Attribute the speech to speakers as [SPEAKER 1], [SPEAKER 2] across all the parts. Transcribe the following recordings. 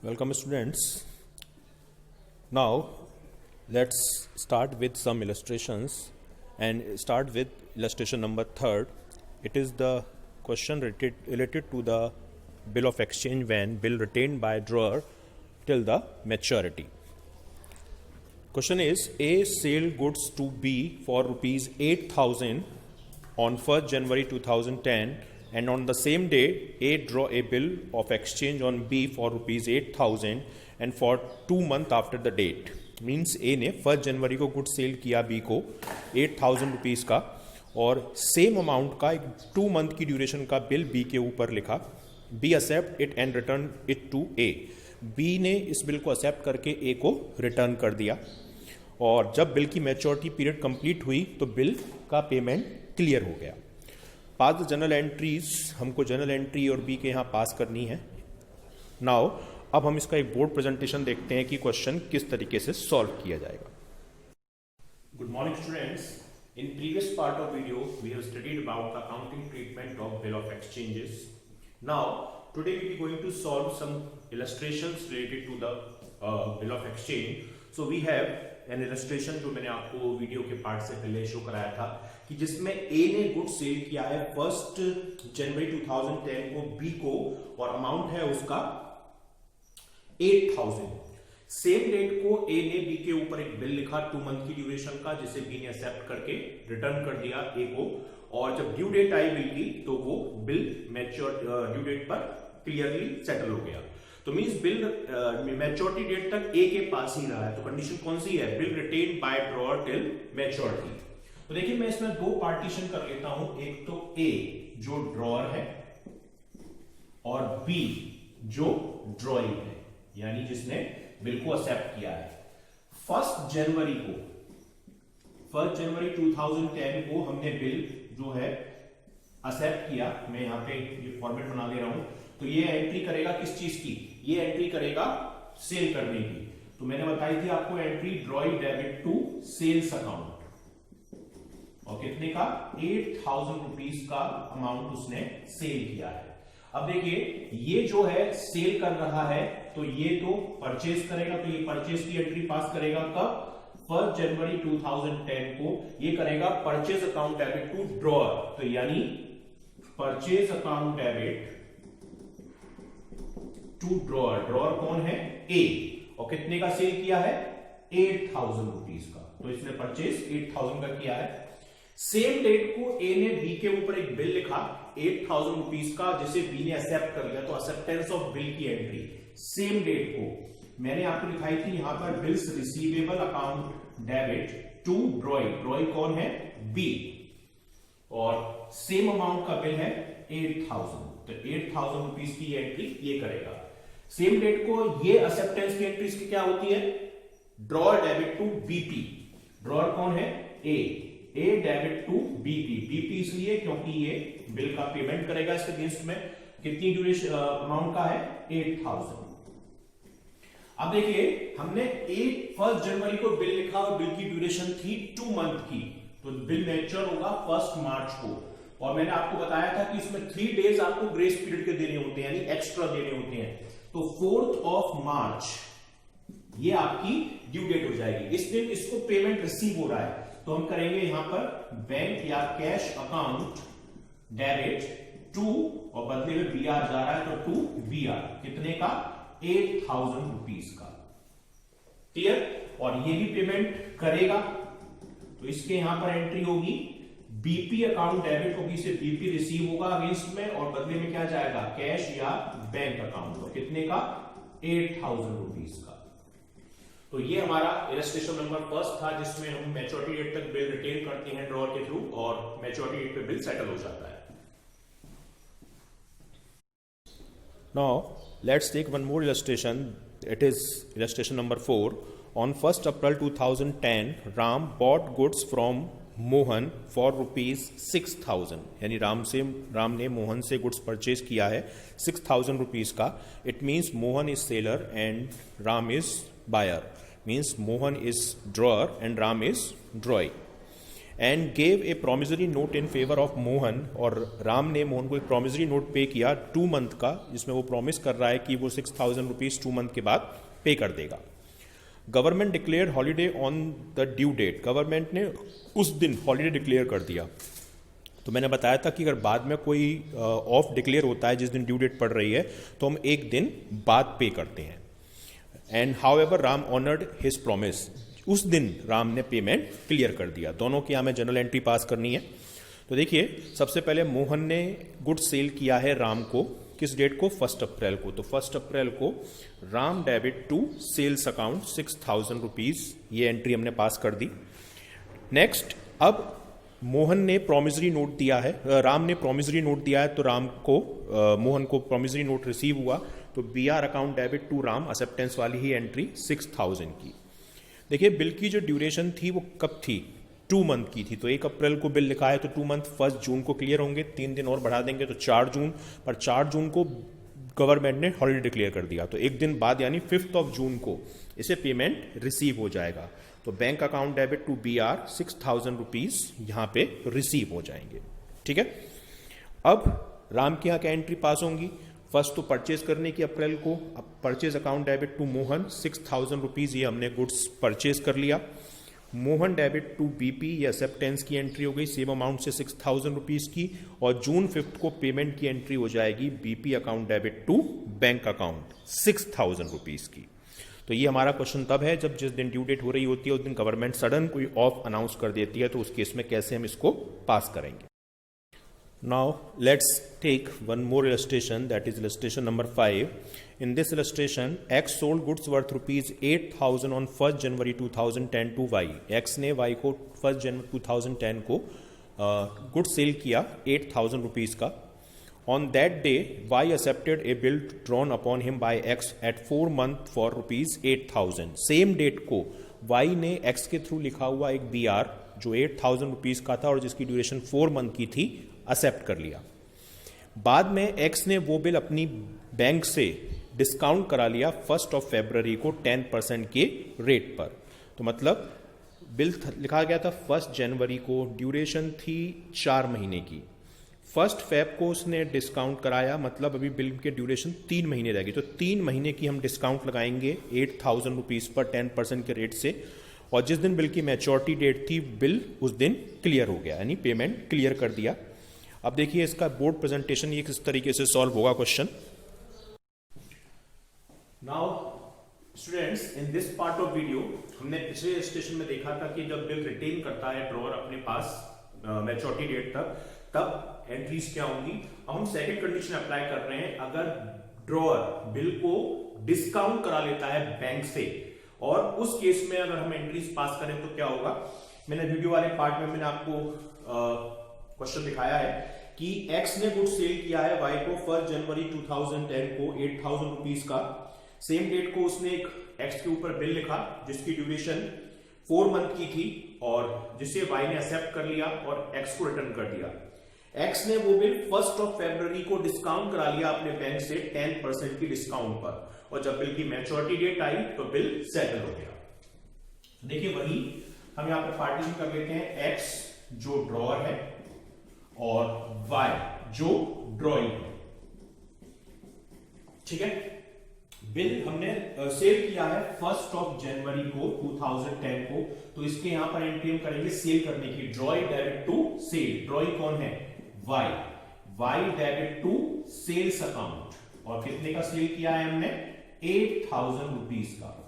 [SPEAKER 1] Welcome students. Now let's start with some illustrations and start with illustration number 3rd. It is the question related to the bill of exchange when bill retained by drawer till the maturity. Question is A sale goods to B for rupees 8,000 on 1st January 2010 and on the same day A draw a bill of exchange on B for rupees 8,000 and for 2 months after the date. Means A ने 1 जनवरी को good cell किया B को 8,000 rupees का और same amount का एक 2 month की duration का बिल B के ऊपर लिखा. B accept it and return it to A. B ने इस बिल को एक्सेप्ट करके A को रिटर्न कर दिया और जब बिल की मैच्योरिटी पीरियड कंप्लीट हुई तो बिल का पेमेंट क्लियर हो गया. पास द जनरल एंट्रीज, हमको जनरल एंट्री और बी के यहाँ पास करनी है. नाउ अब हम इसका एक बोर्ड प्रेजेंटेशन देखते हैं कि क्वेश्चन किस तरीके से सॉल्व किया जाएगा. Good morning students. In previous part of video we have studied about the accounting treatment of bill of exchanges. Now today we are going to solve some illustrations related to the bill of exchange. So we have an illustration जो मैंने आपको video के part से पहले show कराया था कि जिसमें ए ने गुड सेल किया है 1 जनवरी 2010 को बी को और अमाउंट है उसका 8,000. सेम डेट को ए ने बी के ऊपर एक बिल लिखा 2 मंथ की ड्यूरेशन का जिसे बी ने एक्सेप्ट करके रिटर्न कर दिया ए को और जब ड्यू डेट आई बिल की तो वो बिल मैच्योर ड्यू डेट पर क्लियरली सेटल हो गया. तो मींस बिल मैच्योरिटी डेट तक ए के पास ही रहा है. तो कंडीशन कौन सी है? Bill written by drawer till maturity. तो देखिए मैं इसमें 2 पार्टीशन कर लेता हूं. एक तो ए जो ड्रॉअर है और बी जो ड्रॉइंग है यानी जिसने बिल को एक्सेप्ट किया है. 1 जनवरी 2010 को हमने बिल जो है एक्सेप्ट किया. मैं यहां पे ये फॉर्मेट बना ले रहा हूं. तो ये एंट्री करेगा किस चीज की? ये एंट्री करेगा सेल करने की. तो मैंने बताई थी आपको entry drawing debit to sales account और कितने का? 8,000 रुपीज का अमाउंट उसने सेल किया है. अब देखिए ये जो है सेल कर रहा है तो ये तो परचेज करेगा. तो ये परचेज की एंट्री पास करेगा कब? 1 जनवरी 2010 को. ये करेगा purchase account debit to drawer. तो यानी purchase account debit to drawer. Drawer कौन है? ए. और कितने का सेल किया है? 8,000 रुपीज का. तो इसने परचेज 8,000 का किया है. सेम डेट को ए ने बी के ऊपर एक बिल लिखा 8,000 रुपीज का जिसे बी ने एक्सेप्ट कर लिया. तो एक्सेप्टेंस ऑफ बिल की एंट्री सेम डेट को मैंने आपको दिखाई थी यहां पर bills receivable account debit to drawing. Drawing कौन है? बी. और सेम अमाउंट का बिल है 8,000. तो 8,000 रुपीज की एंट्री ये करेगा. सेम डेट को ये एक्सेप्टेंस की एंट्रीज की क्या होती है? Drawer debit to BP. Drawer कौन है? A. A debit to BP. BP इसलिए क्योंकि ये बिल का पेमेंट करेगा इसके अगेंस्ट में. कितनी ड्यूरेशन अमाउंट का है? 8,000. अब देखिए हमने 1 जनवरी को बिल लिखा और बिल की ड्यूरेशन थी 2 मंथ की. तो बिल मैच्योर होगा 1 मार्च को. और मैंने आपको बताया था कि इसमें 3 डेज आपको ग्रेस पीरियड के देने होते हैं यानी एक्स्ट्रा देने होते हैं. तो 4 मार्च ये आपकी ड्यू डेट हो जाएगी. इस दिन इसको पेमेंट रिसीव हो रहा है तो हम करेंगे यहां पर बैंक या कैश अकाउंट डेबिट टू और बदले में बीआर जा रहा है तो टू बीआर. कितने का? 8,000 रुपीज का. क्लियर? और ये भी पेमेंट करेगा तो इसके यहां पर एंट्री होगी बीपी अकाउंट डेबिट होगी से बीपी रिसीव होगा अगेंस्ट में और बदले में क्या जाएगा? कैश या बैंक अकाउंट. तो कितने का? 8,000 रुपीज का. तो ये हमारा इलस्ट्रेशन नंबर 1 था जिसमें हम मैच्योरिटी डेट तक बिल रिटेन करते हैं ड्रॉअर के थ्रू और मैच्योरिटी डेट पे बिल सेटल हो जाता है. Now let's take one more illustration. It is illustration number 4. On 1 April 2010 Ram bought goods from Mohan for rupees 6,000. यानी राम ने मोहन से गुड्स परचेज किया है 6,000 रुपीज का. It means Mohan is seller and Ram is buyer. Means Mohan is drawer and Ram is drawing. And gave a promissory note in favour of Mohan, और राम ने मोहन को एक प्रोमिसरी नोट पे किया 2 मंथ का, जिसमें वो प्रॉमिस कर रहा है कि वो 6,000 रुपीज 2 मंथ के बाद पे कर देगा। Government declared holiday on the due date, government ने उस दिन हॉलीडे डिक्लेयर कर दिया। तो मैंने बताया था कि अगर बाद में कोई ऑफ डिक्लेयर होता है जिस दिन ड्यू डेट पड़ रही है तो हम एक दिन बाद पे करते हैं। And how ever Ram honoured his promise, उस दिन राम ने पेमेंट क्लियर कर दिया। दोनों की हमें जनरल एंट्री पास करनी है। तो देखिए, सबसे पहले मोहन ने गुड सेल किया है राम को, किस डेट को? 1 अप्रैल को। तो 1 अप्रैल को Ram debit to sales account 6,000 rupees, ये एंट्री हमने पास कर दी। नेक्स्ट, अब मोहन ने प्रॉमिसरी नोट दिया है, राम ने प्रॉमिसरी नोट दिया है, तो राम को मोहन को प्रॉमिसरी नोट रिसीव हुआ, तो BR account debit to Ram, acceptance वाली ही एंट्री 6,000 की। देखिए, बिल की जो ड्यूरेशन थी वो कब थी? 2 मंथ की थी। तो 1 अप्रैल को बिल लिखा है तो 2 मंथ 1 जून को क्लियर होंगे, 3 दिन और बढ़ा देंगे तो 4 जून, पर 4 जून को गवर्नमेंट ने हॉलीडे डिक्लेयर कर दिया, तो एक दिन बाद यानी 5 जून को इसे पेमेंट रिसीव हो जाएगा। तो bank account debit to BR 6,000 rupees यहां पे रिसीव हो जाएंगे। ठीक है, अब राम के यहां क्या एंट्री पास होंगी? फर्स्ट तो परचेज करने की अप्रैल को, अब purchase account debit to Mohan 6,000 rupees, ये हमने गुड्स परचेज कर लिया। मोहन डेबिट टू बीपी, ये एक्सेप्टेंस की एंट्री हो गई सेम अमाउंट से 6,000 रुपीज की, और जून 5 को पेमेंट की एंट्री हो जाएगी BP account debit to bank account 6,000 rupees की। तो ये हमारा क्वेश्चन तब है जब जिस दिन ड्यू डेट हो रही होती है उस दिन गवर्नमेंट सडन कोई ऑफ अनाउंस कर देती है, तो उस केस में कैसे हम इसको पास करेंगे। Now let's take one more illustration, that is illustration number 5. In this illustration, X sold goods worth rupees 8,000 on 1st January 2010 to Y. X ने Y को 1st January 2010 को गुड्स सेल किया 8,000 रुपीज का। On that day, Y accepted a bill drawn upon him by X at 4 month for rupees 8,000. Same date को Y ने X के through लिखा हुआ एक BR जो 8,000 रुपीज का था और जिसकी ड्यूरेशन 4 मंथ की थी, एक्सेप्ट कर लिया। बाद में एक्स ने वो बिल अपनी बैंक से डिस्काउंट करा लिया 1 फरवरी को 10% के रेट पर। तो मतलब बिल लिखा गया था 1 जनवरी को, ड्यूरेशन थी 4 महीने की। 1 फेब को उसने डिस्काउंट कराया, मतलब अभी बिल के ड्यूरेशन 3 महीने रहेगी, तो 3 महीने की हम डिस्काउंट लगाएंगे 8,000 रुपीज पर 10% के रेट से, और जिस दिन बिल की मैच्योरिटी डेट थी बिल उस दिन क्लियर हो गया, यानी पेमेंट क्लियर कर दिया। अब देखिए इसका बोर्ड प्रेजेंटेशन ये किस तरीके से सॉल्व होगा question. Now students, in this part of video हमने पिछले स्टेशन में देखा था कि जब बिल रिटेन करता है ड्रॉअर अपने पास मैच्योरिटी डेट तक, तब एंट्रीज क्या होंगी। अब हम सेकंड कंडीशन अप्लाई कर रहे हैं, अगर ड्रॉअर बिल को डिस्काउंट करा लेता है बैंक से, और उस केस में अगर हम एंट्रीज पास करें तो क्या होगा। मैंने वीडियो वाले पार्ट में मैंने आपको क्वेश्चन दिखाया है कि एक्स ने गुड सेल किया है वाई को 1 जनवरी 2010 को 8,000 रुपीज का। सेम डेट को उसने एक एक्स के ऊपर बिल लिखा जिसकी ड्यूरेशन 4 मंथ की थी, और जिसे वाई ने एक्सेप्ट कर लिया और एक्स को रिटर्न कर दिया। एक्स ने वो बिल 1 फरवरी को डिस्काउंट करा लिया अपने बैंक से 10% की डिस्काउंट पर, और जब बिल की मैच्योरिटी डेट आई तो बिल सेटल हो गया। देखिए वही हम यहां पर पार्टीशन कर लेते हैं, एक्स जो ड्रॉअर है और Y जो ड्रॉइंग है। ठीक है, बिल हमने सेल किया है 1 जनवरी को 2010 को, तो इसके यहां पर एंट्री हम करेंगे सेल करने की, drawing debit to sale. Drawing कौन है? Y debit to sales account, और कितने का सेल किया है हमने? 8,000 रुपीज का।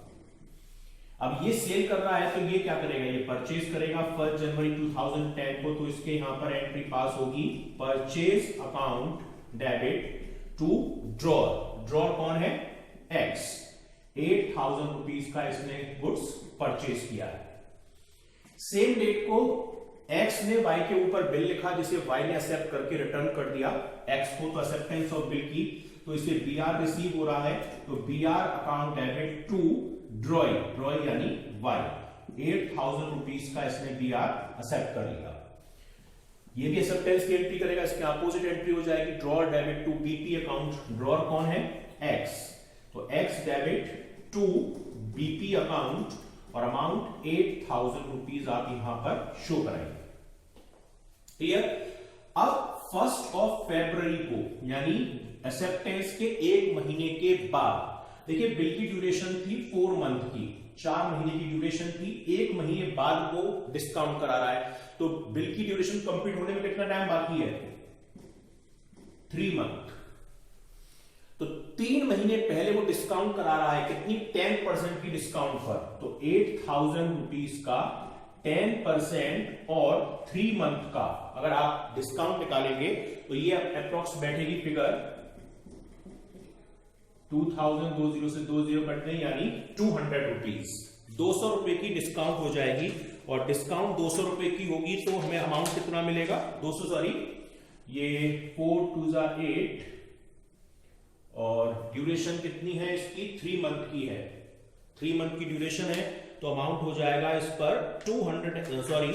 [SPEAKER 1] अब ये सेल कर रहा है तो ये क्या करेगा, ये परचेज करेगा 1 जनवरी 2010 को, तो इसके यहां पर एंट्री पास होगी purchase account debit to drawer. Drawer कौन है? एक्स। 8,000 रुपीज का इसने गुड्स परचेज किया है। सेम डेट को एक्स ने वाई के ऊपर बिल लिखा जिसे वाई ने एक्सेप्ट करके रिटर्न कर दिया एक्स को, तो एक्सेप्टेंस ऑफ बिल की, तो इसे बीआर रिसीव हो रहा है, तो BR account debit to drawing यानी वाई। 8,000 रुपीज का इसने बीआर एक्सेप्ट कर लिया। ये भी एक्सेप्टेंस की एंट्री करेगा, इसके अपोजिट एंट्री हो जाएगी drawer debit to BP account. Drawer कौन है? एक्स, तो X debit to BP account, और अमाउंट 8,000 रुपीज आप यहां पर शो कराएंगे। क्लियर। अब 1 फरवरी को यानी एक्सेप्टेंस के 1 महीने के बाद, देखिए बिल की ड्यूरेशन थी 4 मंथ की, 4 महीने की ड्यूरेशन थी, 1 महीने बाद वो डिस्काउंट करा रहा है, तो बिल की ड्यूरेशन कंप्लीट होने में कितना टाइम बाकी है? 3 मंथ। तो 3 महीने पहले वो डिस्काउंट करा रहा है कितनी? 10% की डिस्काउंट पर। तो 8,000 रुपीज का 10% और 3 मंथ का अगर आप डिस्काउंट निकालेंगे तो ये अप्रोक्स बैठेगी फिगर 2000, 20 से 20 कटते हैं यानी 200 रुपीज, 200 रुपए की डिस्काउंट हो जाएगी। और डिस्काउंट 200 रुपए की होगी तो हमें अमाउंट कितना मिलेगा? 200 सॉरी, ये 4 2 8 और ड्यूरेशन कितनी है इसकी? 3 मंथ की है, 3 मंथ की ड्यूरेशन है, तो अमाउंट हो जाएगा इस पर 200, सॉरी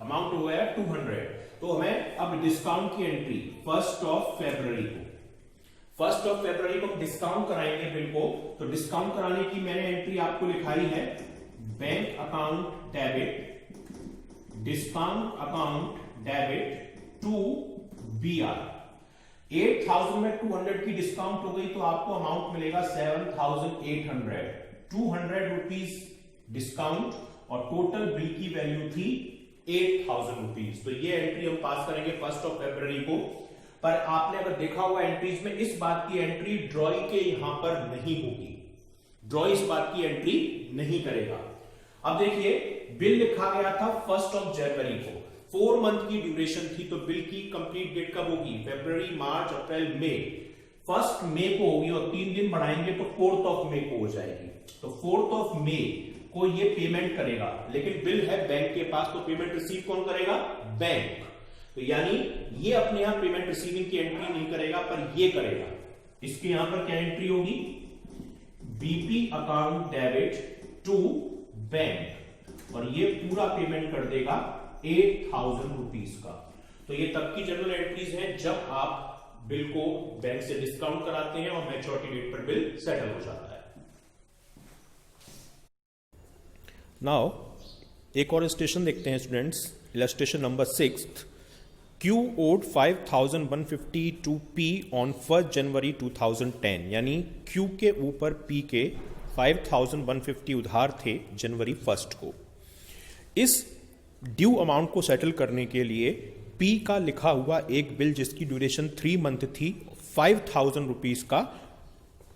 [SPEAKER 1] अमाउंट हो गया 200। तो हमें अब डिस्काउंट की एंट्री 1 फरवरी को, 1 फरवरी को डिस्काउंट कराएंगे बिल को। तो डिस्काउंट कराने की मैंने एंट्री आपको लिखाई है, bank account debit, discount account debit to BR। 8,000 में 200 की डिस्काउंट हो गई तो आपको अमाउंट मिलेगा 7,800, 200 रुपीज डिस्काउंट और टोटल बिल की वैल्यू थी 8,000 रुपीज। तो ये एंट्री हम पास करेंगे 1 फरवरी को। पर आपने अगर देखा होगा एंट्रीज में, इस बात की एंट्री ड्रॉई के यहां पर नहीं होगी, ड्रॉई इस बात की एंट्री नहीं करेगा। अब देखिए बिल लिखा गया था 1 जनवरी को, 4 मंथ की ड्यूरेशन थी, तो बिल की कंप्लीट डेट कब होगी? फरवरी, मार्च, अप्रैल, मई। 1 मई को होगी और 3 दिन बढ़ाएंगे तो 4 मई को हो जाएगी। तो 4 मई को ये पेमेंट करेगा, लेकिन बिल है बैंक के पास, तो पेमेंट रिसीव कौन करेगा? बैंक। तो यानी ये अपने यहां पेमेंट रिसीविंग की एंट्री नहीं करेगा, पर ये करेगा। इसके यहां पर क्या एंट्री होगी? BP account debit to bank, और ये पूरा पेमेंट कर देगा 8,000 रुपीज का। तो ये तब की जनरल एंट्रीज हैं जब आप बिल को बैंक से डिस्काउंट कराते हैं और मैच्योरिटी डेट पर बिल सेटल हो जाता है।
[SPEAKER 2] नाउ एक और इलस्ट्रेशन देखते हैं students, illustration number 6। Q owed 5,150 to P on 1 जनवरी 2010, यानी Q के ऊपर P के 5,150 उधार थे जनवरी 1 को। इस ड्यू अमाउंट को सेटल करने के लिए P का लिखा हुआ एक बिल जिसकी ड्यूरेशन 3 मंथ थी, 5,000 रुपीज का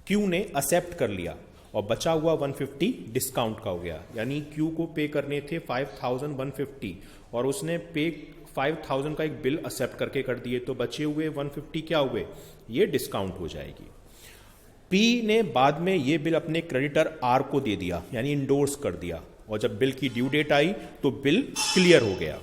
[SPEAKER 2] Q ने एक्सेप्ट कर लिया और बचा हुआ 150 डिस्काउंट का हो गया। यानी Q को पे करने थे 5,150 और उसने पे 5,000 का एक बिल एक्सेप्ट करके कर दिए, तो बचे हुए 150 क्या हुए? ये डिस्काउंट हो जाएगी। P ने बाद में ये बिल अपने क्रेडिटर R को दे दिया, यानी इंडोर्स कर दिया, और जब बिल की ड्यू डेट आई तो बिल क्लियर हो गया।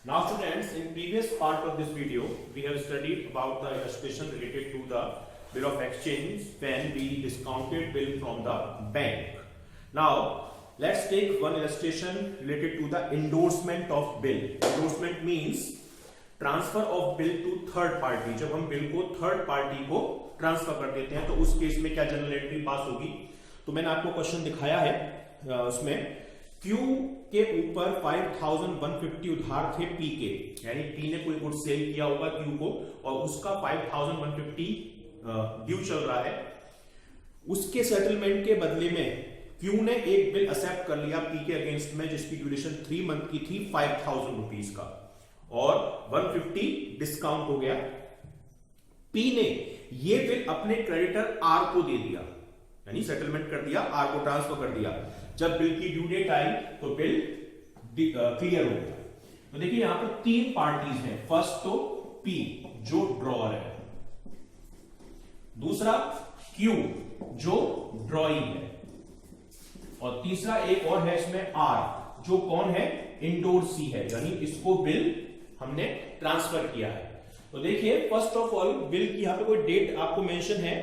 [SPEAKER 1] Now students, in previous part of this video, we have studied about the illustration related to the bill of exchange when we discounted bill from the bank. Now, let's take one illustration related to the endorsement of bill. Endorsement means transfer of bill to third party. जब हम bill को third party को transfer कर देते हैं तो उस case में क्या जनरल एंट्री पास होगी? तो मैंने आपको क्वेश्चन दिखाया है, उसमें Q के ऊपर 5,150 उधार थे P के, यानी P ने कोई गुड सेल किया होगा Q को और उसका 5,150 ड्यू चल रहा है। उसके सेटलमेंट के बदले में Q ने एक बिल एक्सेप्ट कर लिया P के अगेंस्ट में जिसकी ड्यूरेशन 3 मंथ की थी 5,000 रुपीज का और 150 डिस्काउंट हो गया। P ने ये बिल अपने क्रेडिटर R को दे दिया, यानी सेटलमेंट कर दिया, R को ट्रांसफर कर दिया। जब बिल की ड्यू डेट आई तो बिल क्लियर हो गया। तो देखिए यहां पर 3 पार्टीज हैं। फर्स्ट तो P जो ड्रॉअर है, दूसरा Q जो ड्रॉइंग है, और तीसरा एक और है इसमें R जो कौन है? इंडोर्सी है, यानी इसको बिल हमने ट्रांसफर किया है। तो देखिए फर्स्ट ऑफ ऑल बिल की यहां पे कोई डेट आपको मेंशन है,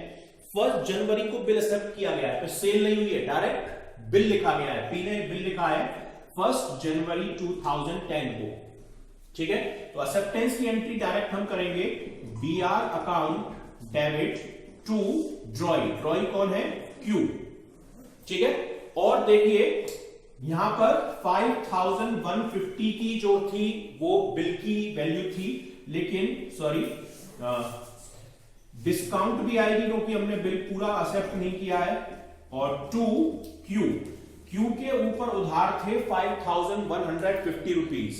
[SPEAKER 1] 1 जनवरी को बिल एक्सेप्ट किया गया है, तो सेल नहीं हुई है, डायरेक्ट बिल लिखा गया है। P ने बिल लिखा है 1 जनवरी 2010 को, ठीक है। तो एक्सेप्टेंस की एंट्री डायरेक्ट हम करेंगे BR account debit to drawee, drawee कौन है, क्यू, ठीक है। और देखिए यहां पर 5150 की जो थी वो बिल की वैल्यू थी, लेकिन सॉरी डिस्काउंट भी आएगी क्योंकि हमने बिल पूरा एक्सेप्ट नहीं किया है। और टू क्यू, क्यू के ऊपर उधार थे 5150 रुपीज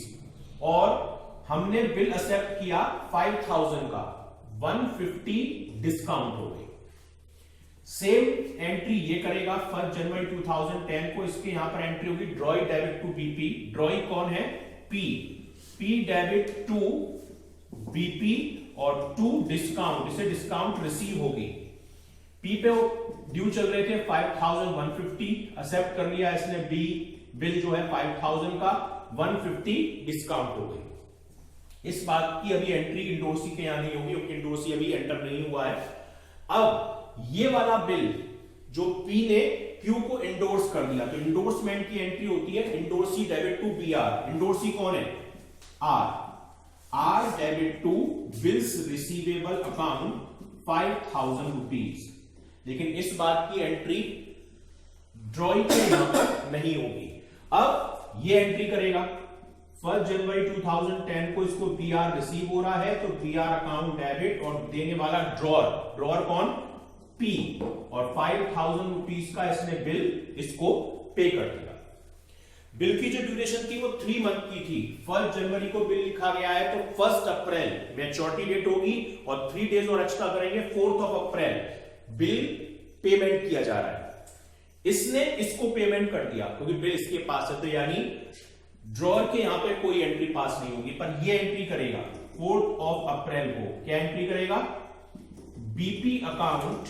[SPEAKER 1] और हमने बिल एक्सेप्ट किया 5000 का, 150 डिस्काउंट हो गई। सेम एंट्री ये करेगा 1 जनवरी 2010 को, इसके यहां पर एंट्री होगी drawee debit to BP, drawee कौन है, P, P debit to BP और टू डिस्काउंट, इसे डिस्काउंट रिसीव होगी। पी पे ड्यू चल रहे थे 5150, एक्सेप्ट कर लिया इसने, बी बिल जो है 5000 का, 150 डिस्काउंट हो गई। इस बात की अभी एंट्री इंडोर्सी के यहां नहीं होगी क्योंकि इंडोर्सी अभी एंटर नहीं हुआ है। अब ये वाला बिल जो पी ने क्यू को इंडोर्स कर दिया, तो इंडोर्समेंट की एंट्री होती है endorsee debit to B R, endorsee कौन है, R, R debit to bills receivable account 5000 rupees. लेकिन इस बात की एंट्री ड्रॉई के यहां पर नहीं होगी। अब ये एंट्री करेगा 1 जनवरी 2010 को, इसको बीआर रिसीव हो रहा है तो बीआर अकाउंट डेबिट और देने वाला ड्रॉर, ड्रॉर कौन, पी, और 5000 रुपीज का इसने बिल इसको पे कर दिया। बिल की जो ड्यूरेशन थी वो 3 मंथ की थी। 1 जनवरी को बिल लिखा गया है तो 1 अप्रैल मैच्योरिटी डेट होगी और 3 डेज और एक्स्ट्रा करेंगे, 4 अप्रैल बिल पेमेंट किया जा रहा है। इसने इसको पेमेंट कर दिया क्योंकि बिल इसके पास है, तो यानी ड्रॉर के यहां पे कोई एंट्री पास नहीं होगी, पर ये एंट्री करेगा 4 अप्रैल को। क्या एंट्री करेगा, BP account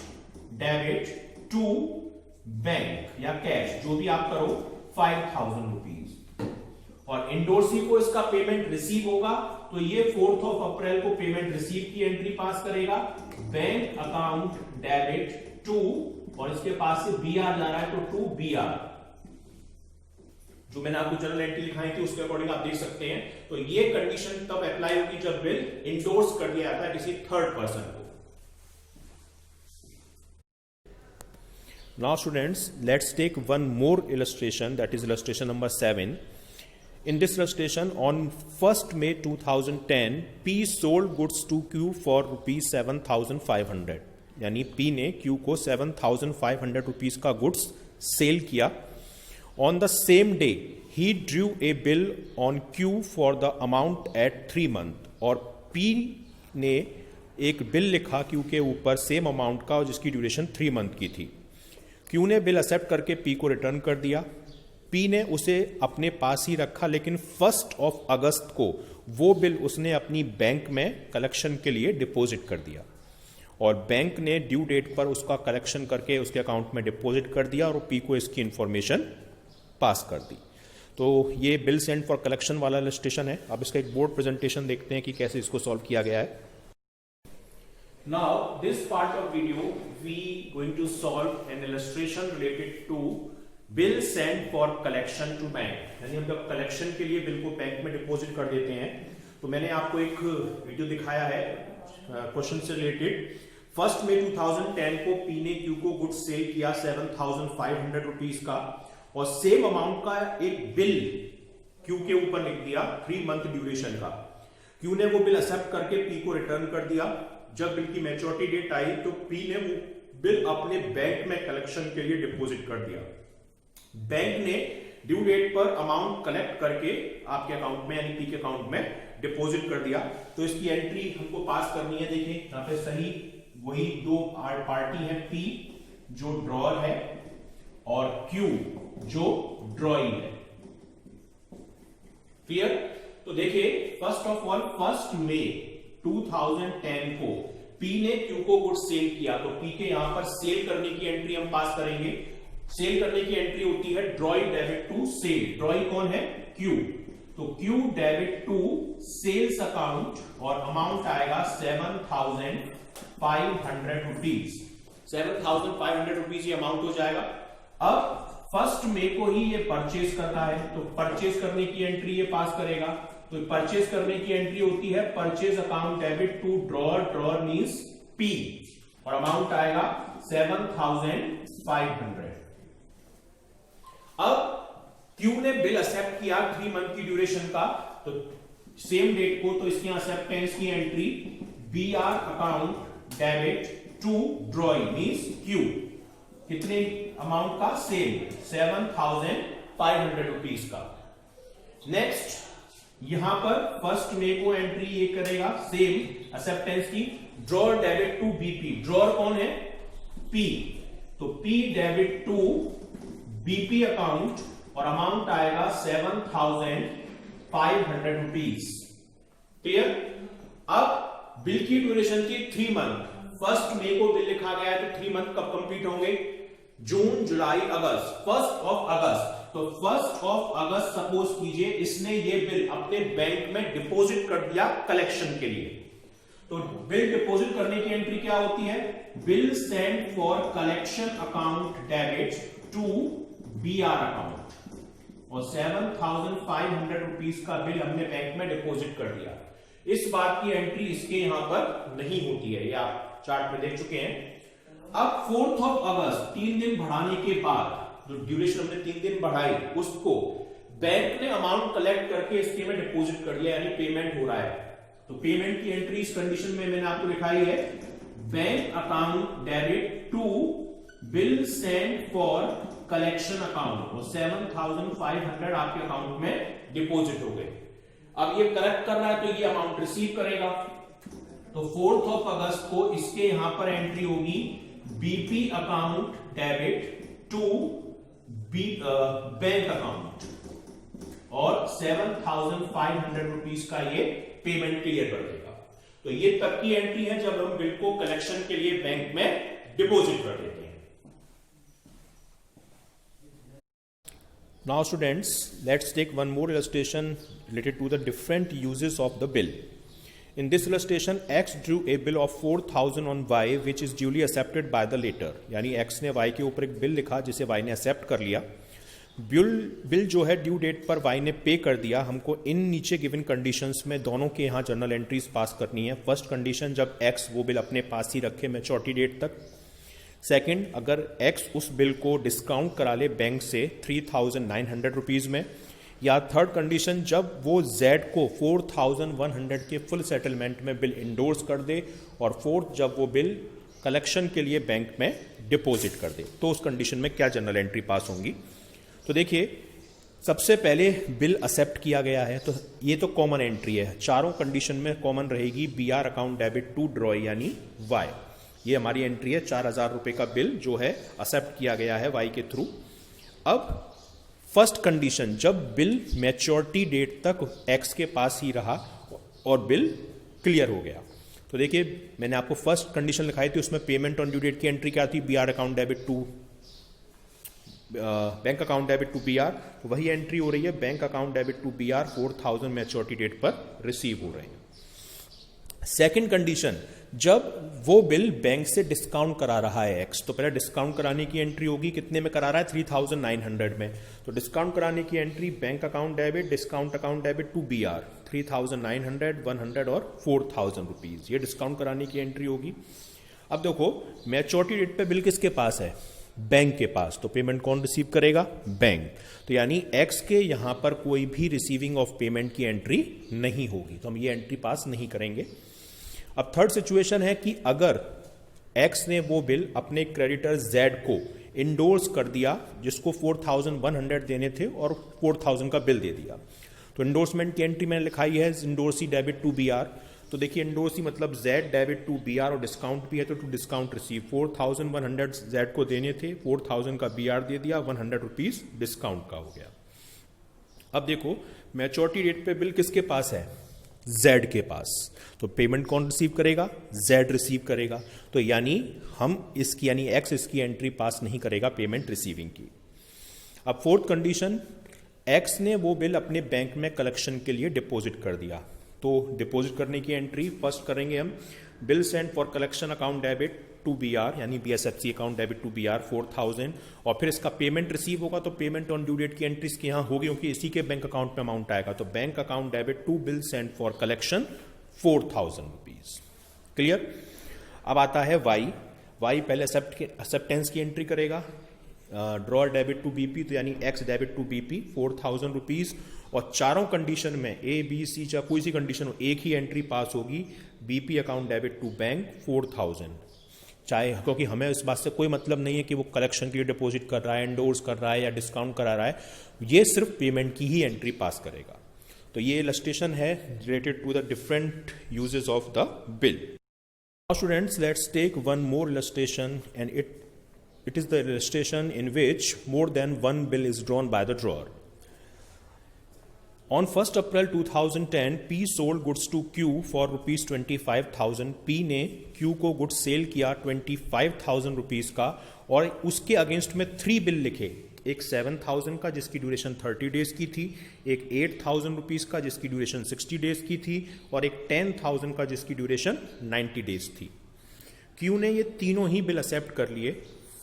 [SPEAKER 1] debit to bank या कैश, जो भी आप करो, 5000 रुपीज, और इंडोर्सी को इसका पेमेंट रिसीव होगा तो ये 4 अप्रैल को पेमेंट रिसीव की एंट्री पास करेगा, बैंक अकाउंट डेबिट टू, और इसके पास से बीआर जा रहा है तो टू बीआर, जो मैंने आपको जनरल एंट्री लिखाई थी उसके अकॉर्डिंग आप देख सकते हैं। तो ये कंडीशन तब अप्लाई होगी जब बिल इंडोर्स कर दिया जाता है किसी थर्ड पर्सन को।
[SPEAKER 2] Now students, let's take one more illustration, that is illustration number 7. In this illustration, on 1st May 2010, P sold goods to Q for rupees 7500. यानी P ने Q को 7500 रुपीज का गुड्स सेल किया। On the same day, he drew a bill on Q for the amount at 3 month, और P ने एक bill लिखा Q के ऊपर सेम अमाउंट का और जिसकी ड्यूरेशन 3 मंथ की थी। Q ने बिल एक्सेप्ट करके P को रिटर्न कर दिया। P ने उसे अपने पास ही रखा, लेकिन 1 अगस्त को वो बिल उसने अपनी बैंक में कलेक्शन के लिए डिपॉजिट कर दिया और बैंक ने ड्यू डेट पर उसका कलेक्शन करके उसके अकाउंट में डिपॉजिट कर दिया और P को इसकी इंफॉर्मेशन पास कर दी। तो ये बिल सेंड फॉर कलेक्शन वाला इलस्ट्रेशन है। अब इसका एक बोर्ड प्रेजेंटेशन देखते हैं कि कैसे इसको सॉल्व किया गया है।
[SPEAKER 1] Now this part of video we going to solve an illustration related to bill sent for collection to bank, यानी हम जब कलेक्शन के लिए बिल को बैंक में डिपॉजिट कर देते हैं तो मैंने आपको एक वीडियो दिखाया है क्वेश्चन से रिलेटेड। 1 मई 2010 को P ने Q को गुड्स सेल किया 7500 रुपीज का और सेम अमाउंट का एक बिल Q के ऊपर लिख दिया 3 मंथ ड्यूरेशन का। Q ने वो बिल एक्सेप्ट करके P को रिटर्न कर दिया। जब बिल की मैच्योरिटी डेट आई तो P ने वो बिल अपने बैंक में कलेक्शन के लिए डिपॉजिट कर दिया। बैंक ने ड्यू डेट पर अमाउंट कलेक्ट करके आपके अकाउंट में यानी P के अकाउंट में डिपॉजिट कर दिया। तो इसकी एंट्री हमको पास करनी है। देखिए यहां पे सही वही दो पार्टी है, P जो ड्रॉर है और Q जो ड्रॉई है। क्लियर? तो देखिए फर्स्ट ऑफ ऑल 1 मई 2010 को P ने Q को गुड्स सेल किया तो P के यहां पर सेल करने की एंट्री हम पास करेंगे। सेल करने की एंट्री होती है drawee debit to sale, drawee कौन है, Q, तो Q debit to sales account और अमाउंट आएगा 7500 रुपीज। 7500 रुपीज ये अमाउंट हो जाएगा। अब 1 मई को ही ये परचेज करना है तो परचेज करने की एंट्री ये पास करेगा। तो परचेज करने की एंट्री होती है purchase account debit to drawer, drawer means P, और अमाउंट आएगा 7,500। अब क्यू ने बिल एक्सेप्ट किया 3 मंथ की ड्यूरेशन का, तो सेम डेट को, तो इसकी एक्सेप्टेंस की entry BR account debit to drawee means Q, कितने अमाउंट का, सेम 7,500 रुपीज का। नेक्स्ट यहां पर फर्स्ट मे को एंट्री ये करेगा सेम एक्सेप्टेंस की, drawer debit to BP, drawer कौन है, P, तो P debit to BP account और अमाउंट आएगा 7,500 रुपीज। क्लियर। अब बिल की ड्यूरेशन थी 3 मंथ, फर्स्ट मे को बिल लिखा गया है, तो 3 मंथ कब कंप्लीट होंगे, जून जुलाई अगस्त, 1 अगस्त। तो 1 अगस्त सपोज कीजिए इसने ये बिल अपने बैंक में डिपॉजिट कर दिया कलेक्शन के लिए, तो बिल डिपॉजिट करने की एंट्री क्या होती है, bill send for collection account debit to BR account, और 7,500 रुपीज का बिल हमने बैंक में डिपॉजिट कर दिया। इस बात की एंट्री इसके यहां पर नहीं होती है, ये आप चार्ट में देख चुके हैं। अब 4 अगस्त 3 दिन बढ़ाने के बाद, जो ड्यूरेशन हमने 3 दिन बढ़ाई, उसको बैंक ने अमाउंट कलेक्ट करके इसके में डिपॉजिट कर दिया, यानी पेमेंट हो रहा है। तो पेमेंट की एंट्री इस कंडीशन में मैंने आपको दिखाई है, bank account debit to bill send for collection account, और 7,500 आपके अकाउंट में डिपॉजिट हो गए। अब ये कलेक्ट कर रहा है तो ये अमाउंट रिसीव करेगा, तो 4 अगस्त को इसके यहां पर एंट्री होगी BP account debit to bank account, और 7,500 रुपीज का ये पेमेंट क्लियर कर देगा। तो ये तब की एंट्री है जब हम बिल को कलेक्शन के लिए बैंक में डिपॉजिट कर देते हैं।
[SPEAKER 2] Now students, let's take one more illustration related to the different uses of the bill. In this illustration, X drew a bill of 4,000 on Y which is duly accepted by the later. यानी X ने Y के ऊपर एक bill लिखा जिसे Y ने accept कर लिया। बिल जो है ड्यू डेट पर Y ने पे कर दिया। हमको इन नीचे गिवन कंडीशंस में दोनों के यहाँ जर्नल एंट्रीज पास करनी है। फर्स्ट कंडीशन, जब X वो बिल अपने पास ही रखे मैच्योरिटी डेट तक। सेकंड, अगर X उस बिल को डिस्काउंट करा ले बैंक से 3,900 रुपीज़ में। या थर्ड कंडीशन, जब वो Z को 4,100 के फुल सेटलमेंट में बिल इंडोर्स कर दे। और फोर्थ, जब वो बिल कलेक्शन के लिए बैंक में डिपॉजिट कर दे। तो उस कंडीशन में क्या जर्नल एंट्री पास होंगी। तो देखिए, सबसे पहले बिल एक्सेप्ट किया गया है, तो ये तो कॉमन एंट्री है। चारों कंडीशन में कॉमन रहेगी BR account debit to drawee यानी Y। ये हमारी एंट्री है, 4,000 रुपए का बिल जो है एक्सेप्ट किया गया है Y के थ्रू। अब फर्स्ट कंडीशन, जब बिल मैच्योरिटी डेट तक X के पास ही रहा और बिल क्लियर हो गया। तो देखिए, मैंने आपको फर्स्ट कंडीशन लिखाई थी, उसमें पेमेंट ऑन ड्यू डेट की एंट्री क्या थी, BR account debit to bank account debit to BR। तो वही एंट्री हो रही है, bank account debit to BR 4,000 maturity date पर रिसीव हो रहे हैं। सेकंड कंडीशन, जब वो बिल बैंक से डिस्काउंट करा रहा है X, तो पहले डिस्काउंट कराने की एंट्री होगी, कितने में करा रहा है, 3,900 में। तो डिस्काउंट कराने की entry bank account debit discount account debit to BR 3,900, 100 और 4,000 रुपीज, ये डिस्काउंट कराने की एंट्री होगी। अब देखो, मैच्योरिटी डेट पे बिल किसके पास है, बैंक के पास। तो पेमेंट कौन रिसीव करेगा, बैंक। तो यानी X के यहां पर कोई भी रिसीविंग ऑफ पेमेंट की एंट्री नहीं होगी, तो हम ये एंट्री पास नहीं करेंगे। अब थर्ड सिचुएशन है कि अगर X ने वो बिल अपने क्रेडिटर Z को इंडोर्स कर दिया, जिसको 4,100 देने थे और 4,000 का बिल दे दिया। तो इंडोर्समेंट की एंट्री मैंने लिखाई है इंडोर्सी डेबिट टू BR। तो देखिए, इंडोर्सी मतलब Z डेबिट टू BR और डिस्काउंट भी है, तो टू डिस्काउंट रिसीव 4,100 Z को देने थे, 4,000 का BR दे दिया, 100 रुपीज डिस्काउंट का हो गया। अब देखो, मैच्योरिटी डेट पे बिल किसके पास है, Z के पास। तो पेमेंट कौन रिसीव करेगा, Z रिसीव करेगा। तो यानी हम इसकी यानी X इसकी एंट्री पास नहीं करेगा पेमेंट रिसीविंग की। अब फोर्थ कंडीशन, X ने वो बिल अपने बैंक में कलेक्शन के लिए डिपॉजिट कर दिया। तो डिपॉजिट करने की एंट्री फर्स्ट करेंगे हम, bill send for collection account debit to BR यानी BSFC account debit to BR 4,000, और फिर इसका पेमेंट रिसीव होगा। तो पेमेंट ऑन ड्यू डेट की एंट्री इसके यहाँ होगी, क्योंकि इसी के बैंक अकाउंट में अमाउंट आएगा। तो bank account debit to bill send for collection 4,000 rupees. Clear. अब आता है Y। वाई पहले एक्सेप्टेंस की एंट्री करेगा, ड्रॉ डेबिट टू बीपी, तो यानी X debit to B P 4000 rupees, और चारों कंडीशन में ए बी सी चाहे कोई सी कंडीशन हो एक ही एंट्री पास होगी, B P account debit to bank 4000, चाहे, क्योंकि हमें इस बात से कोई मतलब नहीं है कि वो कलेक्शन के लिए डिपॉजिट कर रहा है, एंडोर्स कर रहा है या डिस्काउंट करा रहा है, ये सिर्फ पेमेंट की ही एंट्री पास करेगा। तो ये इलस्ट्रेशन है related to the different uses of the bill. Now students, let's take one more illustration, and it is the illustration in which more than one bill is drawn by the drawer. On 1st April 2010, P sold goods to Q for rupees 25,000. P ने Q को goods sale किया 25,000 rupees का, और उसके against में 3 bill लिखे, एक 7,000 का जिसकी ड्यूरेशन 30 डेज की थी, एक 8,000 रुपीज का जिसकी ड्यूरेशन 60 डेज की थी, और एक 10,000 का जिसकी ड्यूरेशन 90 डेज थी। Q ने ये तीनों ही बिल एक्सेप्ट कर लिए।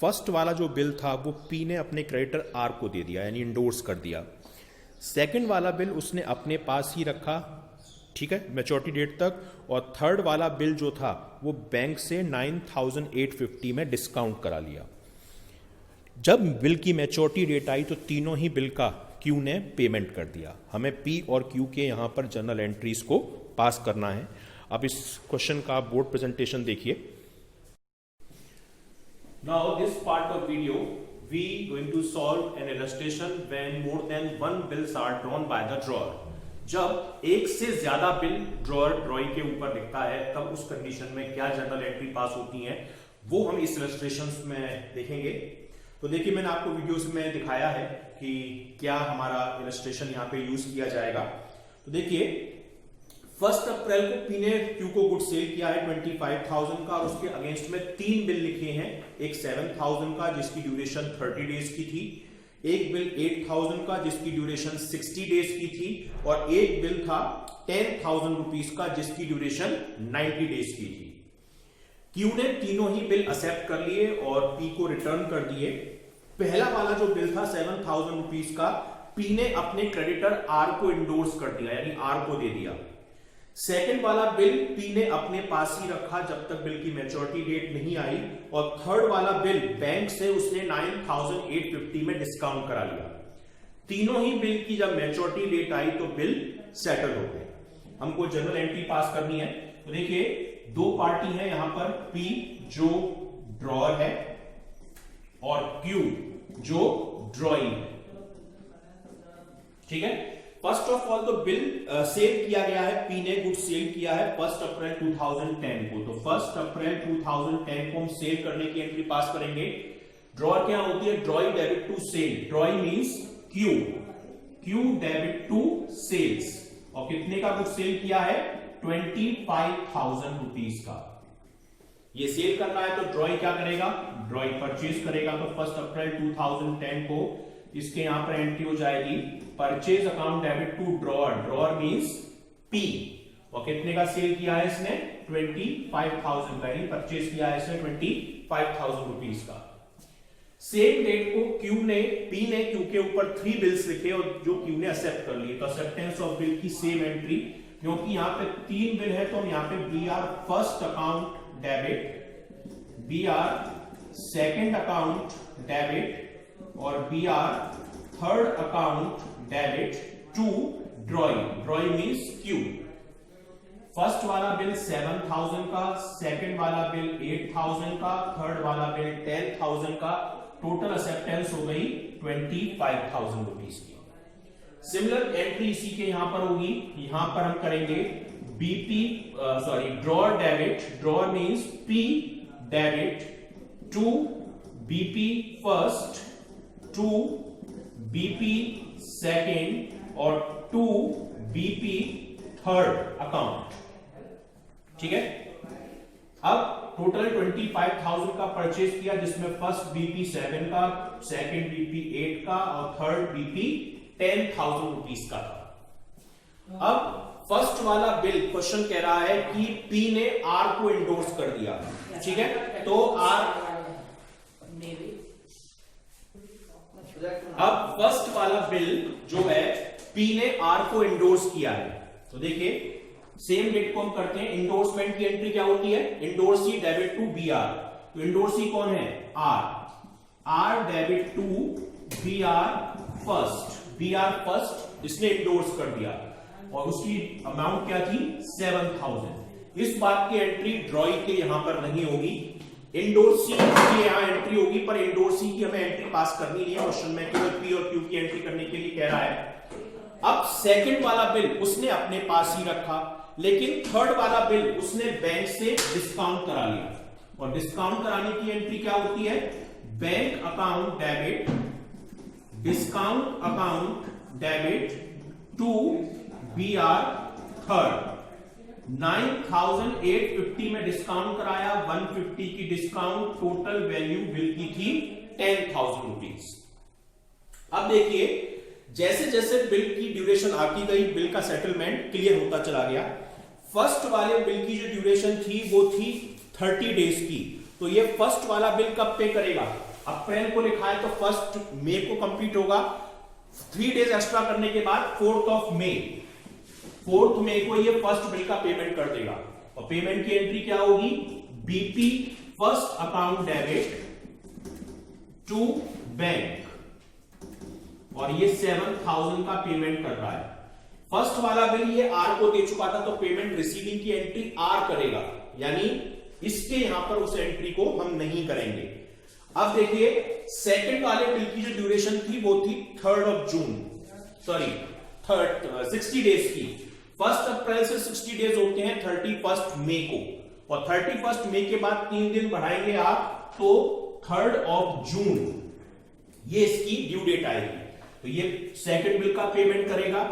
[SPEAKER 2] फर्स्ट वाला जो बिल था वो P ने अपने क्रेडिटर R को दे दिया, यानी इंडोर्स कर दिया। सेकंड वाला बिल उसने अपने पास ही रखा, ठीक है, मैच्योरिटी डेट तक, और थर्ड वाला बिल जो था वो बैंक से 9,850 में डिस्काउंट करा लिया। जब बिल की मैच्योरिटी डेट आई तो तीनों ही बिल का Q ने पेमेंट कर दिया। हमें P और Q के यहां पर जर्नल एंट्रीज को पास करना है। अब इस क्वेश्चन का बोर्ड प्रेजेंटेशन देखिए।
[SPEAKER 1] Now this part of video we going to solve an illustration when more than one bills are drawn by the drawer. जब एक से ज्यादा बिल ड्रॉई के ऊपर दिखता है तब उस कंडीशन में क्या जनरल एंट्री पास होती है वो हम इस इलस्ट्रेशन में देखेंगे। तो देखिए, मैंने आपको वीडियोस में दिखाया है कि क्या हमारा इलस्ट्रेशन यहाँ पे यूज किया जाएगा। तो देखिए, 1 अप्रैल को P ने Q को गुड सेल किया है 25,000 का, और उसके अगेंस्ट में 3 बिल लिखे हैं, एक 7,000 का जिसकी ड्यूरेशन 30 डेज की थी, एक बिल 8,000 का जिसकी ड्यूरेशन 60 डेज की थी, और एक बिल था 10,000 रुपीज का जिसकी ड्यूरेशन 90 डेज की थी। Q ने तीनों ही बिल एक्सेप्ट कर लिए और P को रिटर्न कर दिए। पहला वाला जो बिल था 7,000 रुपीज का, P ने अपने क्रेडिटर R को इंडोर्स कर दिया, यानी R को दे दिया। सेकंड वाला बिल P ने अपने पास ही रखा जब तक बिल की मैच्योरिटी डेट नहीं आई, और थर्ड वाला बिल बैंक से उसने 9,850 में डिस्काउंट करा लिया। तीनों ही बिल की जब मैच्योरिटी डेट आई तो बिल सेटल हो गए। हमको जनरल एंट्री पास करनी है। तो देखिए, दो पार्टी है यहां पर, P जो ड्रॉअर है और Q जो ड्रॉइंग है, ठीक है। फर्स्ट ऑफ ऑल तो बिल सेल किया गया है, P ने गुड सेल किया है 1 अप्रैल 2010 को। तो 1 अप्रैल 2010 को हम सेल करने की एंट्री पास करेंगे। ड्रॉअर क्या होती है? Drawee debit to sale. Drawee means Q debit to sales, और कितने का गुड सेल किया है? 25,000 रुपीज का। ये सेल करना है तो ड्रॉई क्या करेगा? ड्रॉई परचेज करेगा। तो 1 अप्रैल 2010 को इसके यहां पर एंट्री हो जाएगी purchase account debit to drawer. Drawer means P, और कितने का सेल किया है इसने? 25,000 का, यानी परचेज किया है इसने 25,000 रुपीज का। सेम डेट को P ने Q के ऊपर 3 बिल्स लिखे और जो Q ने एक्सेप्ट कर लिए। तो एक्सेप्टेंस ऑफ बिल की सेम एंट्री, क्योंकि यहां पे 3 बिल है तो हम यहां पे BR first account debit, BR second account debit और BR third account debit to drawing. Drawing means Q। First वाला बिल 7,000 का, सेकंड वाला बिल 8,000 का, थर्ड वाला बिल 10,000 का, टोटल एक्सेप्टेंस हो गई 25,000 रुपीज की। सिमिलर एंट्री इसी के यहां पर होगी। यहां पर हम करेंगे drawer debit. Drawer means P debit to BP first, to BP second और टू BP थर्ड अकाउंट, ठीक है। अब टोटल 25,000 का परचेज किया, जिसमें फर्स्ट BP 7 का, सेकेंड BP 8 का और थर्ड BP 10,000 रुपीज का था। अब फर्स्ट वाला बिल क्वेश्चन कह रहा है कि P ने R को इंडोर्स कर दिया, ठीक है। तो अब फर्स्ट वाला बिल जो है P ने R को इंडोर्स किया है। तो देखिए, सेम डेट को हम करते हैं। इंडोर्समेंट की एंट्री क्या होती है? Endorsee debit to BR। तो इंडोर्सी कौन है? R debit to B R first इसने इंडोर्स कर दिया और उसकी अमाउंट क्या थी? 7000। इस बात की एंट्री ड्रॉई के यहां पर नहीं होगी, इंडोर्सी की यहां एंट्री होगी, पर इंडोर्सी की हमें एंट्री पास करनी नहीं है क्वेश्चन में, केवल पी और क्यू की एंट्री करने के लिए कह रहा है। अब सेकंड वाला बिल उसने अपने पास ही रखा, लेकिन थर्ड वाला बिल उसने बैंक से डिस्काउंट करा लिया, और डिस्काउंट कराने की एंट्री क्या होती है? Bank account debit, discount account debit to B R third. 9850 में डिस्काउंट कराया, 150 की डिस्काउंट, टोटल वैल्यू बिल की थी 10,000 रुपीज। अब देखिए जैसे जैसे बिल की ड्यूरेशन आती गई, बिल का सेटलमेंट क्लियर होता चला गया। फर्स्ट वाले बिल की जो ड्यूरेशन थी वो थी 30 डेज की, तो ये फर्स्ट वाला बिल कब पे करेगा? अप्रैल को लिखा है तो 1 मई को कंप्लीट होगा, 3 डेज एक्स्ट्रा करने के बाद 4 मई को ये फर्स्ट बिल का पेमेंट कर देगा, और पेमेंट की एंट्री क्या होगी? B P first account debit to bank, और ये 7000 का पेमेंट कर रहा है। फर्स्ट वाला बिल ये आर को दे चुका था, तो पेमेंट रिसीविंग की एंट्री आर करेगा, यानी इसके यहां पर उस एंट्री को हम नहीं करेंगे। अब देखिए सेकंड वाले बिल की जो ड्यूरेशन थी वो थी 60 डेज की। 1 अप्रैल से 60 डेज होते हैं 31 मई को, और 31 मई के बाद 3 दिन बढ़ाएंगे आप, तो 3 जून ये इसकी ड्यू डेट आएगी। तो ये सेकंड बिल का पेमेंट करेगा,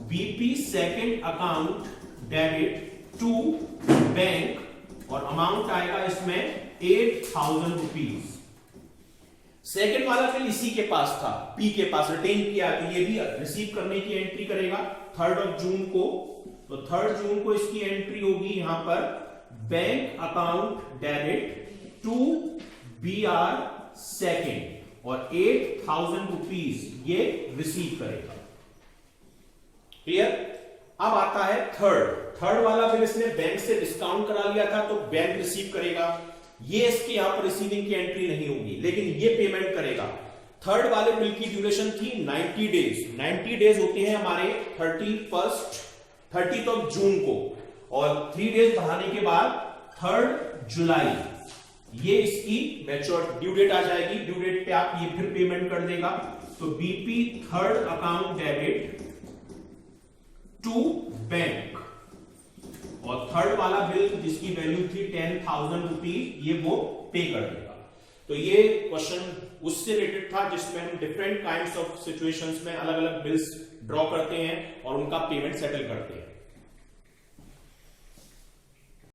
[SPEAKER 1] B P second account debit to bank, और अमाउंट आएगा इसमें 8000 रुपीज। सेकंड वाला बिल इसी के पास था, पी के पास रिटेन किया, तो ये भी रिसीव करने की एंट्री करेगा 3 जून को, तो 3 जून को इसकी एंट्री होगी यहां पर bank account debit to B R second, और 8000 रुपीज ये रिसीव करेगा। क्लियर? अब आता है थर्ड वाला बिल इसने बैंक से डिस्काउंट करा लिया था, तो बैंक रिसीव करेगा, ये इसके यहां पर रिसीविंग की एंट्री नहीं होगी, लेकिन ये पेमेंट करेगा। थर्ड वाले बिल की ड्यूरेशन थी 90 डेज। 90 डेज होते हैं हमारे 30 जून को, और 3 डेज बढ़ाने के बाद 3 जुलाई ये इसकी मैच्योर ड्यू डेट आ जाएगी। ड्यू डेट पे आप ये फिर पेमेंट कर देगा, तो B P third account debit to bank, और थर्ड वाला बिल जिसकी वैल्यू थी 10,000 रुपीज, ये वो पे कर देगा। तो ये क्वेश्चन उससे रिलेटेड था जिसमें हम डिफरेंट काइंड्स ऑफ सिचुएशंस में अलग अलग बिल्स ड्रॉ करते हैं और उनका पेमेंट सेटल करते हैं।